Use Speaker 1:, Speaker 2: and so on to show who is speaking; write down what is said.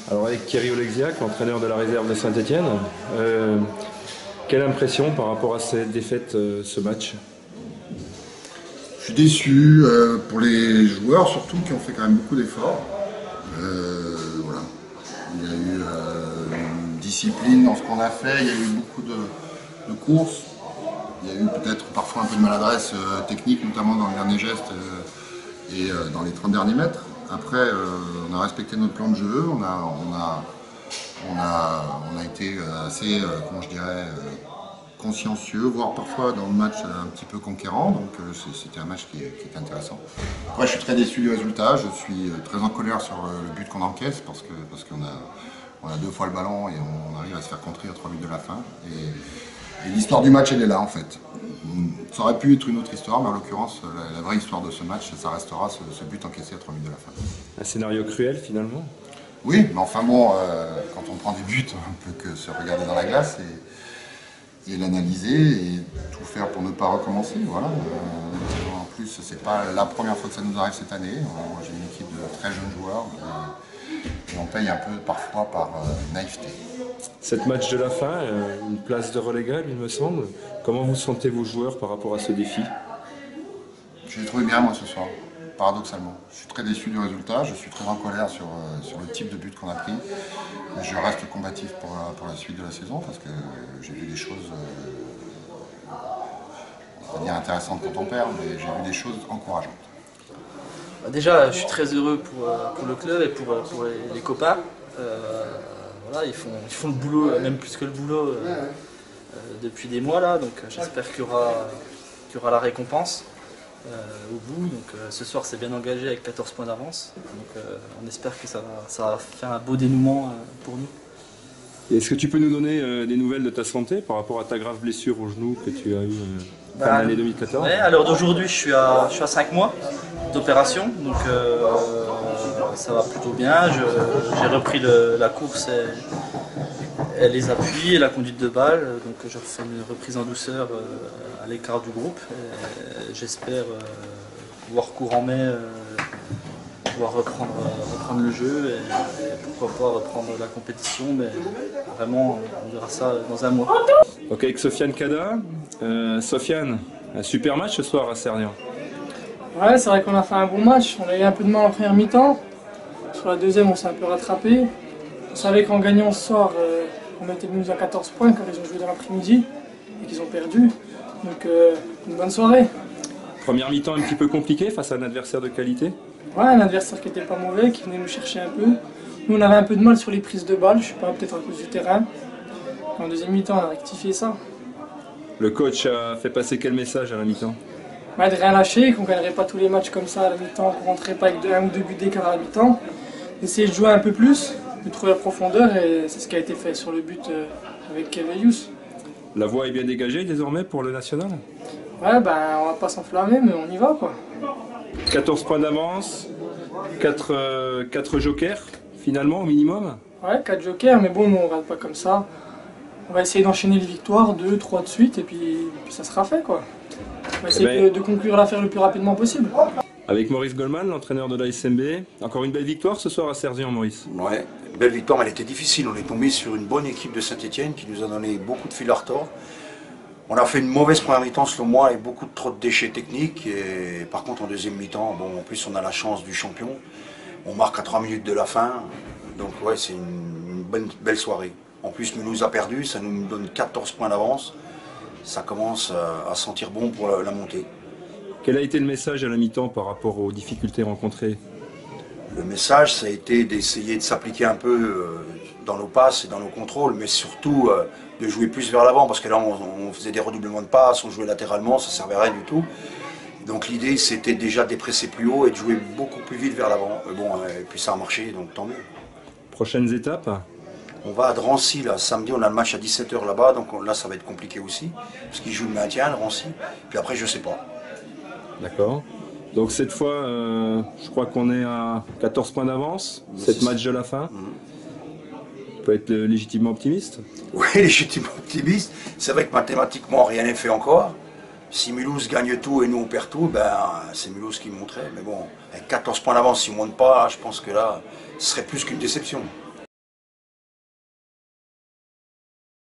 Speaker 1: Alors avec Thierry Oleksiak, l'entraîneur de la réserve de Saint-Étienne, quelle impression par rapport à cette défaite, ce match?
Speaker 2: Je suis déçu pour les joueurs surtout qui ont fait quand même beaucoup d'efforts. Voilà. Il y a eu une discipline dans ce qu'on a fait, il y a eu beaucoup de courses, il y a eu peut-être parfois un peu de maladresse technique, notamment dans les derniers gestes et dans les 30 derniers mètres. Après, on a respecté notre plan de jeu, on a été assez, comment je dirais, consciencieux, voire parfois dans le match un petit peu conquérant, donc c'était un match qui est intéressant. Après, je suis très déçu du résultat, je suis très en colère sur le but qu'on encaisse parce qu'on a deux fois le ballon et on arrive à se faire contrer à 3 minutes de la fin. Et l'histoire du match, elle est là en fait. Ça aurait pu être une autre histoire, mais en l'occurrence, la vraie histoire de ce match, ça restera ce but encaissé à 3 minutes de la fin.
Speaker 1: Un scénario cruel finalement?
Speaker 2: Oui, mais enfin bon, quand on prend des buts, on peut que se regarder dans la glace et l'analyser et tout faire pour ne pas recommencer. Voilà. En plus, c'est pas la première fois que ça nous arrive cette année. J'ai une équipe de très jeunes joueurs et on paye un peu parfois par naïveté.
Speaker 1: Cette match de la fin, une place de relégable il me semble. Comment vous sentez vos joueurs par rapport à ce défi?
Speaker 2: Je l'ai trouvé bien moi ce soir, paradoxalement. Je suis très déçu du résultat, je suis très en colère sur le type de but qu'on a pris. Mais je reste combatif pour la suite de la saison parce que j'ai vu des choses, on va dire intéressantes quand on perd, mais j'ai vu des choses encourageantes.
Speaker 3: Déjà, je suis très heureux pour le club et pour les copains. Voilà, ils font le boulot, même plus que le boulot, depuis des mois là. Donc j'espère qu'il y aura la récompense au bout. Donc ce soir, c'est bien engagé avec 14 points d'avance. Donc on espère que ça va faire un beau dénouement pour nous.
Speaker 1: Est-ce que tu peux nous donner des nouvelles de ta santé par rapport à ta grave blessure au genou que tu as eue fin de l'année 2014?
Speaker 3: Ouais, à l'heure d'aujourd'hui, je suis à 5 mois d'opération, donc ça va plutôt bien. J'ai repris la course et les appuis et la conduite de balle, donc je refais une reprise en douceur à l'écart du groupe. J'espère pouvoir courant mai pouvoir reprendre le jeu et pourquoi pas reprendre la compétition, mais vraiment on verra ça dans un mois.
Speaker 1: Ok, avec Sofiane Kada. Sofiane, un super match ce soir à Sernian.
Speaker 4: Ouais, c'est vrai qu'on a fait un bon match, on a eu un peu de mal en première mi-temps. Sur la deuxième, on s'est un peu rattrapé. On savait qu'en gagnant ce soir, on mettait nous à 14 points quand ils ont joué dans l'après-midi et qu'ils ont perdu. Donc une bonne soirée.
Speaker 1: Première mi-temps un petit peu compliquée face à un adversaire de qualité?
Speaker 4: Ouais, un adversaire qui était pas mauvais, qui venait nous chercher un peu. Nous, on avait un peu de mal sur les prises de balles, je sais pas, peut-être à cause du terrain. En deuxième mi-temps, on a rectifié ça.
Speaker 1: Le coach a fait passer quel message à la mi-temps?
Speaker 4: Ouais, de rien lâcher, qu'on ne gagnerait pas tous les matchs comme ça à la mi-temps, qu'on ne rentrerait pas avec un ou deux buts d'écart à la mi-temps. Essayer de jouer un peu plus, de trouver la profondeur, et c'est ce qui a été fait sur le but avec Kevelius.
Speaker 1: La voie est bien dégagée désormais pour le national?
Speaker 4: Ouais, ben on va pas s'enflammer, mais on y va quoi.
Speaker 1: 14 points d'avance, 4 jokers finalement au minimum?
Speaker 4: Ouais, 4 jokers, mais bon, nous on ne rate pas comme ça. On va essayer d'enchaîner les victoires, 2, 3 de suite, et puis ça sera fait quoi. On va essayer de conclure l'affaire le plus rapidement possible.
Speaker 1: Avec Maurice Goldman, l'entraîneur de l'ASMB, encore une belle victoire ce soir à Serzian, Maurice.
Speaker 5: Ouais, belle victoire, mais elle était difficile. On est tombé sur une bonne équipe de Saint-Étienne qui nous a donné beaucoup de fil à retordre. On a fait une mauvaise première mi-temps selon moi et beaucoup trop de déchets techniques. Et par contre en deuxième mi-temps, bon, en plus on a la chance du champion. On marque à 3 minutes de la fin. Donc ouais, c'est une belle soirée. En plus Mulhouse a perdu, ça nous donne 14 points d'avance. Ça commence à sentir bon pour la montée.
Speaker 1: Quel a été le message à la mi-temps par rapport aux difficultés rencontrées?
Speaker 5: Le message, ça a été d'essayer de s'appliquer un peu dans nos passes et dans nos contrôles, mais surtout de jouer plus vers l'avant, parce que là on faisait des redoublements de passes, on jouait latéralement, ça ne servait à rien du tout. Donc l'idée c'était déjà de dépresser plus haut et de jouer beaucoup plus vite vers l'avant. Bon, et puis ça a marché, donc tant mieux.
Speaker 1: Prochaines étapes?
Speaker 5: On va à Drancy, là, samedi on a le match à 17 h là-bas, donc là ça va être compliqué aussi, parce qu'ils jouent le maintien, Drancy, puis après je sais pas.
Speaker 1: D'accord. Donc cette fois, je crois qu'on est à 14 points d'avance, 7 matchs de la fin. On peut être légitimement optimiste?
Speaker 5: Oui, légitimement optimiste. C'est vrai que mathématiquement rien n'est fait encore. Si Mulhouse gagne tout et nous on perd tout, ben, c'est Mulhouse qui monterait. Mais bon, avec 14 points d'avance, si on ne monte pas, je pense que là, ce serait plus qu'une déception.